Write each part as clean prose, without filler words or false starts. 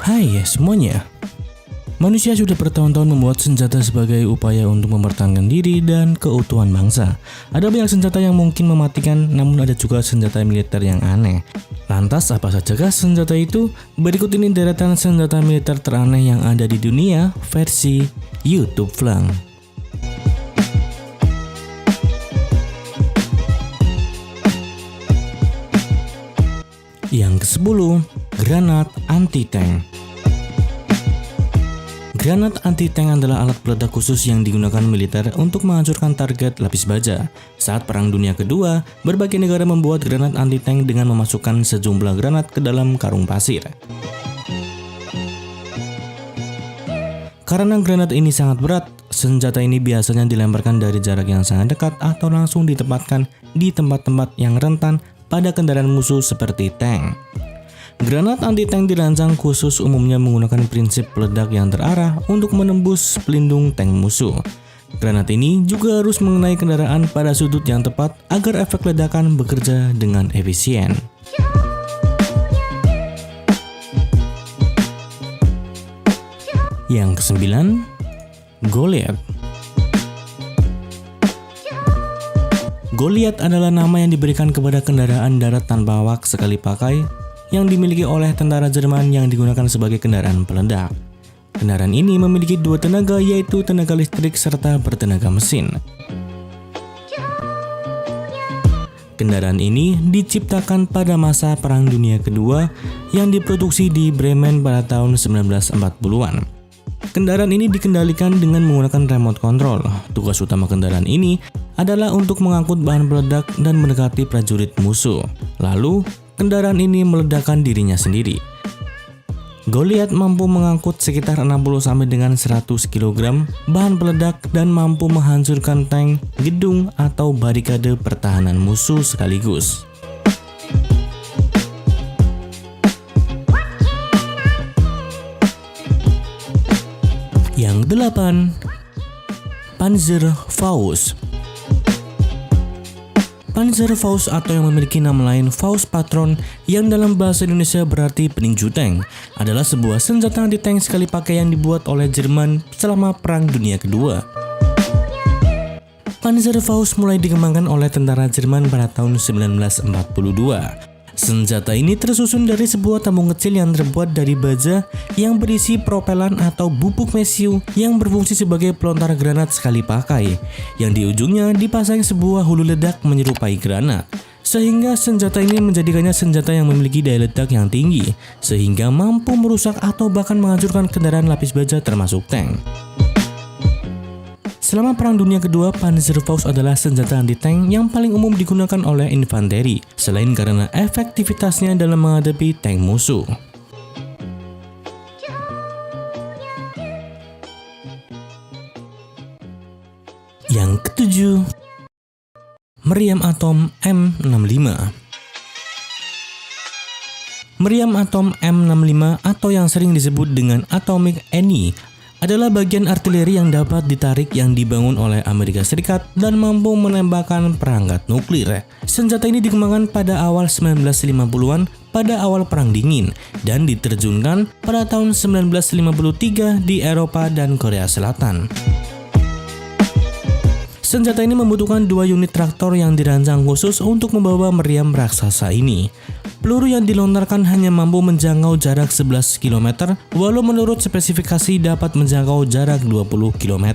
Hai semuanya. Manusia sudah bertahun-tahun membuat senjata sebagai upaya untuk mempertahankan diri dan keutuhan bangsa. Ada banyak senjata yang mungkin mematikan, namun ada juga senjata militer yang aneh. Lantas apa sajakah senjata itu? Berikut ini deretan senjata militer teraneh yang ada di dunia versi YouTube Flang. Yang ke-10, granat anti-tank. Granat anti-tank adalah alat peledak khusus yang digunakan militer untuk menghancurkan target lapis baja. Saat Perang Dunia Kedua, berbagai negara membuat granat anti-tank dengan memasukkan sejumlah granat ke dalam karung pasir. Karena granat ini sangat berat, senjata ini biasanya dilemparkan dari jarak yang sangat dekat atau langsung ditempatkan di tempat-tempat yang rentan pada kendaraan musuh seperti tank. Granat anti-tank dirancang khusus umumnya menggunakan prinsip peledak yang terarah untuk menembus pelindung tank musuh. Granat ini juga harus mengenai kendaraan pada sudut yang tepat agar efek ledakan bekerja dengan efisien. Yang ke-9, Goliath. Goliath adalah nama yang diberikan kepada kendaraan darat tanpa awak sekali pakai yang dimiliki oleh tentara Jerman yang digunakan sebagai kendaraan peledak. Kendaraan ini memiliki dua tenaga, yaitu tenaga listrik serta bertenaga mesin. Kendaraan ini diciptakan pada masa Perang Dunia Kedua yang diproduksi di Bremen pada tahun 1940-an. Kendaraan ini dikendalikan dengan menggunakan remote control. Tugas utama kendaraan ini adalah untuk mengangkut bahan peledak dan mendekati prajurit musuh. Lalu, kendaraan ini meledakkan dirinya sendiri. Goliath mampu mengangkut sekitar 60 sampai dengan 100 kg bahan peledak dan mampu menghancurkan tank, gedung, atau barikade pertahanan musuh sekaligus. Yang 8, Panzerfaust. Panzerfaust atau yang memiliki nama lain Faust Patron yang dalam bahasa Indonesia berarti peninju tank adalah sebuah senjata anti-tank sekali pakai yang dibuat oleh Jerman selama Perang Dunia Kedua. Panzerfaust mulai dikembangkan oleh tentara Jerman pada tahun 1942. Senjata ini tersusun dari sebuah tabung kecil yang terbuat dari baja yang berisi propelan atau bubuk mesiu yang berfungsi sebagai pelontar granat sekali pakai, yang di ujungnya dipasang sebuah hulu ledak menyerupai granat, sehingga senjata ini menjadikannya senjata yang memiliki daya ledak yang tinggi, sehingga mampu merusak atau bahkan menghancurkan kendaraan lapis baja termasuk tank. Selama Perang Dunia Kedua, Panzerfaust adalah senjata anti-tank yang paling umum digunakan oleh infanteri, selain karena efektivitasnya dalam menghadapi tank musuh. Yang ke-7, Meriam Atom M65. Meriam Atom M65 atau yang sering disebut dengan Atomic Any adalah bagian artileri yang dapat ditarik yang dibangun oleh Amerika Serikat dan mampu menembakkan perangkat nuklir. Senjata ini dikembangkan pada awal 1950-an pada awal Perang Dingin dan diterjunkan pada tahun 1953 di Eropa dan Korea Selatan. Senjata ini membutuhkan 2 unit traktor yang dirancang khusus untuk membawa meriam raksasa ini. Peluru yang dilontarkan hanya mampu menjangkau jarak 11 km, walau menurut spesifikasi dapat menjangkau jarak 20 km.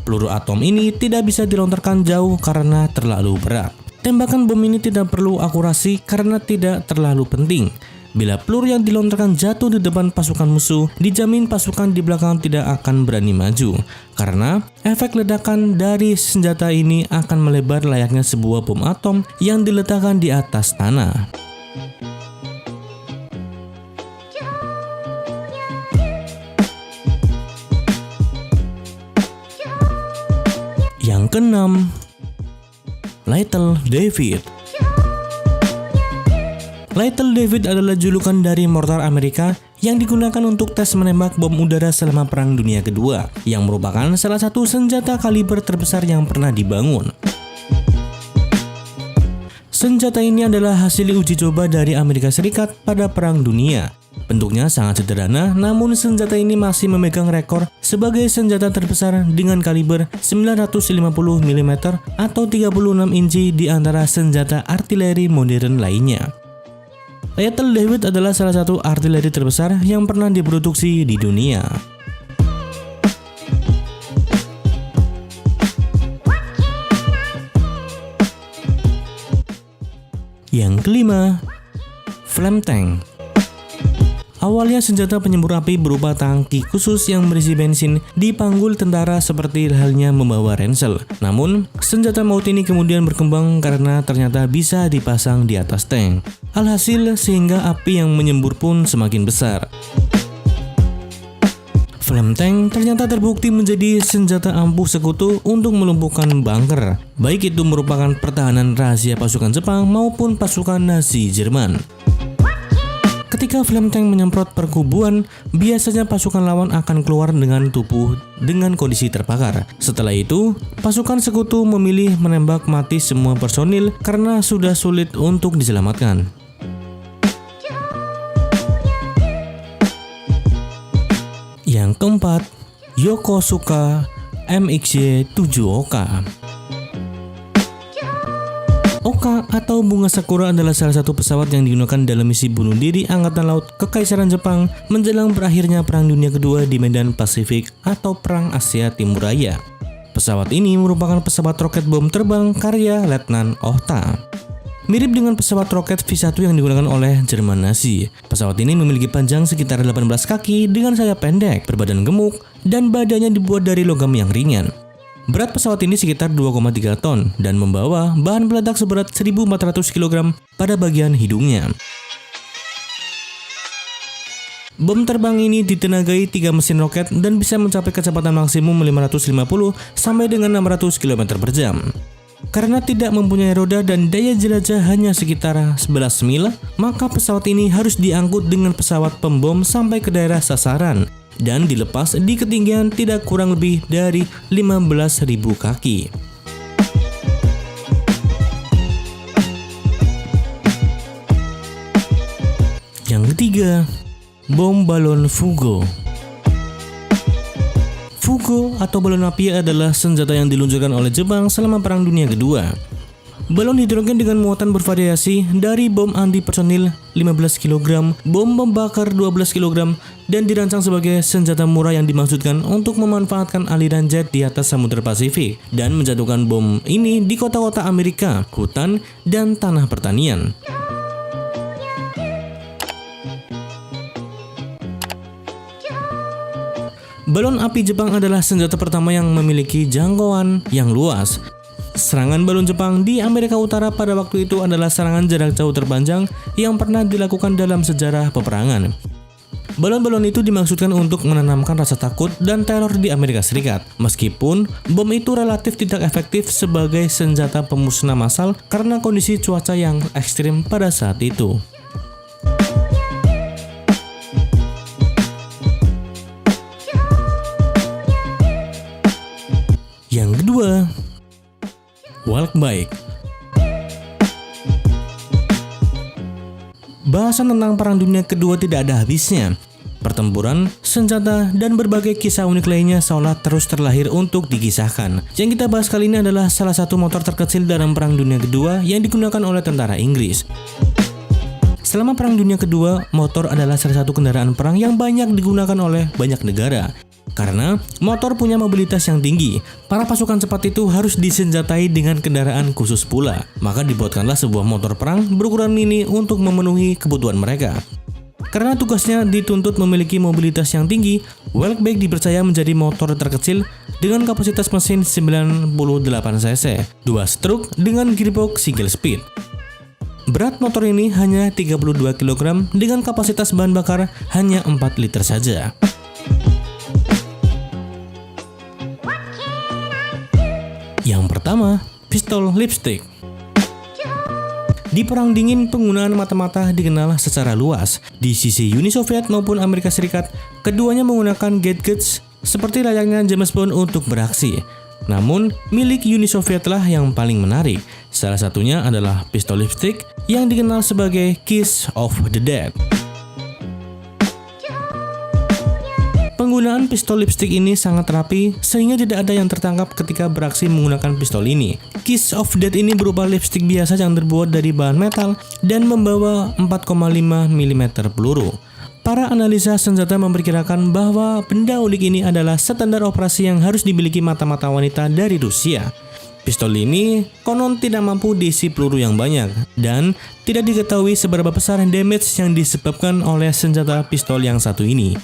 Peluru atom ini tidak bisa dilontarkan jauh karena terlalu berat. Tembakan bom ini tidak perlu akurasi karena tidak terlalu penting. Bila peluru yang dilontarkan jatuh di depan pasukan musuh, dijamin pasukan di belakang tidak akan berani maju, karena efek ledakan dari senjata ini akan melebar layaknya sebuah bom atom yang diletakkan di atas tanah. Yang ke-6, Little David. Little David adalah julukan dari mortar Amerika yang digunakan untuk tes menembak bom udara selama Perang Dunia Kedua, yang merupakan salah satu senjata kaliber terbesar yang pernah dibangun. Senjata ini adalah hasil uji coba dari Amerika Serikat pada Perang Dunia. Bentuknya sangat sederhana, namun senjata ini masih memegang rekor sebagai senjata terbesar dengan kaliber 950 mm atau 36 inci di antara senjata artileri modern lainnya. Little David adalah salah satu artileri terbesar yang pernah diproduksi di dunia. Yang kelima, Flame Tank. Awalnya senjata penyembur api berupa tangki khusus yang berisi bensin dipanggul tentara seperti halnya membawa ransel. Namun, senjata maut ini kemudian berkembang karena ternyata bisa dipasang di atas tank. Alhasil, sehingga api yang menyembur pun semakin besar. Flame Tank ternyata terbukti menjadi senjata ampuh sekutu untuk melumpuhkan bunker, baik itu merupakan pertahanan rahasia pasukan Jepang maupun pasukan Nazi Jerman. Ketika Flame Tank menyemprot perkubuan, biasanya pasukan lawan akan keluar dengan tubuh dengan kondisi terbakar. Setelah itu, pasukan sekutu memilih menembak mati semua personil karena sudah sulit untuk diselamatkan. Yang keempat, Yokosuka MXY-7 Oka. Oka atau bunga sakura adalah salah satu pesawat yang digunakan dalam misi bunuh diri Angkatan Laut Kekaisaran Jepang menjelang berakhirnya Perang Dunia Kedua di medan Pasifik atau Perang Asia Timur Raya. Pesawat ini merupakan pesawat roket bom terbang karya Letnan Ohta. Mirip dengan pesawat roket V1 yang digunakan oleh Jerman Nazi. Pesawat ini memiliki panjang sekitar 18 kaki dengan sayap pendek, berbadan gemuk, dan badannya dibuat dari logam yang ringan. Berat pesawat ini sekitar 2,3 ton dan membawa bahan peledak seberat 1.400 kg pada bagian hidungnya. Bom terbang ini ditenagai 3 mesin roket dan bisa mencapai kecepatan maksimum 550 sampai dengan 600 km per jam. Karena tidak mempunyai roda dan daya jelajah hanya sekitar 11 mil, maka pesawat ini harus diangkut dengan pesawat pembom sampai ke daerah sasaran dan dilepas di ketinggian tidak kurang lebih dari 15.000 kaki. Yang ketiga, bom balon Fugo. Fugo atau balon api adalah senjata yang diluncurkan oleh Jepang selama Perang Dunia Kedua. Balon hidrogen dengan muatan bervariasi dari bom anti personil 15 kg, bom pembakar 12 kg, dan dirancang sebagai senjata murah yang dimaksudkan untuk memanfaatkan aliran jet di atas Samudra Pasifik dan menjatuhkan bom ini di kota-kota Amerika, hutan, dan tanah pertanian. Balon api Jepang adalah senjata pertama yang memiliki jangkauan yang luas. Serangan balon Jepang di Amerika Utara pada waktu itu adalah serangan jarak jauh terpanjang yang pernah dilakukan dalam sejarah peperangan. Balon-balon itu dimaksudkan untuk menanamkan rasa takut dan teror di Amerika Serikat. Meskipun bom itu relatif tidak efektif sebagai senjata pemusnah massal karena kondisi cuaca yang ekstrim pada saat itu. Yang kedua, walk bike. Bahasan tentang Perang Dunia Kedua tidak ada habisnya. Pertempuran, senjata, dan berbagai kisah unik lainnya seolah terus terlahir untuk dikisahkan. Yang kita bahas kali ini adalah salah satu motor terkecil dalam Perang Dunia Kedua yang digunakan oleh tentara Inggris. Selama Perang Dunia Kedua, motor adalah salah satu kendaraan perang yang banyak digunakan oleh banyak negara. Karena motor punya mobilitas yang tinggi, para pasukan cepat itu harus disenjatai dengan kendaraan khusus pula. Maka dibuatkanlah sebuah motor perang berukuran mini untuk memenuhi kebutuhan mereka. Karena tugasnya dituntut memiliki mobilitas yang tinggi, walk bike dipercaya menjadi motor terkecil dengan kapasitas mesin 98 cc, 2 stroke dengan gearbox single speed. Berat motor ini hanya 32 kg dengan kapasitas bahan bakar hanya 4 liter saja. Yang pertama, pistol lipstick. Di Perang Dingin, penggunaan mata-mata dikenal secara luas. Di sisi Uni Soviet maupun Amerika Serikat, keduanya menggunakan gadgets seperti layaknya James Bond untuk beraksi. Namun, milik Uni Soviet lah yang paling menarik. Salah satunya adalah pistol lipstick yang dikenal sebagai Kiss of the Dead. Penggunaan pistol lipstick ini sangat rapi sehingga tidak ada yang tertangkap ketika beraksi menggunakan pistol ini. Kiss of Death ini berupa lipstick biasa yang terbuat dari bahan metal dan membawa 4,5 mm peluru. Para analisa senjata memperkirakan bahwa benda unik ini adalah standar operasi yang harus dimiliki mata-mata wanita dari Rusia. Pistol ini konon tidak mampu diisi peluru yang banyak dan tidak diketahui seberapa besar damage yang disebabkan oleh senjata pistol yang satu ini.